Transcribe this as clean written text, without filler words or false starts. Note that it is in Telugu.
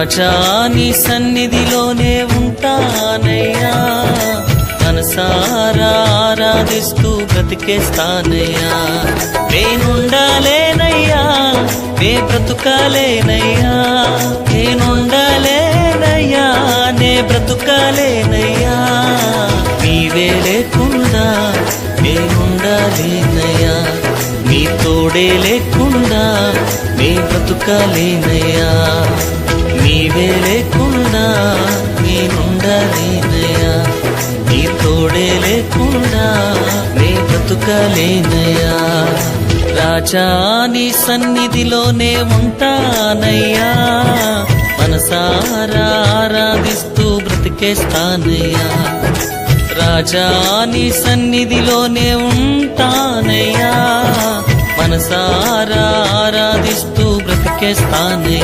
రాజా నీ సన్నిధిలోనే ఉంటానయ్యా, మనసారా ఆరాధిస్తూ బ్రతికేస్తానయ్యా. నేనుండాలేనయ్యా, నే బ్రతుకాలేనయ్యా, నేనుండాలేనయ్యా, నే బ్రతుకాలేనయ్యా. నీవే లేకుండా నేనుండాలేనయ్యా, నీ తోడే లేకుండా నే బ్రతుకాలేనయ్యా. నీవే లేకుండా నేనుండాలేనయ్యా, నీ తోడే లేకుండా నే బ్రతుకాలేనయ్యా. రాజా నీ సన్నిధిలోనే ఉంటానయ్యా, మనసారా ఆరాధిస్తూ బ్రతికేస్తానయ్యా. రాజా నీ సన్నిధిలోనే ఉంటానయ్యా, మనసారా ఆరాధిస్తూ బ్రతికేస్తానయ్యా.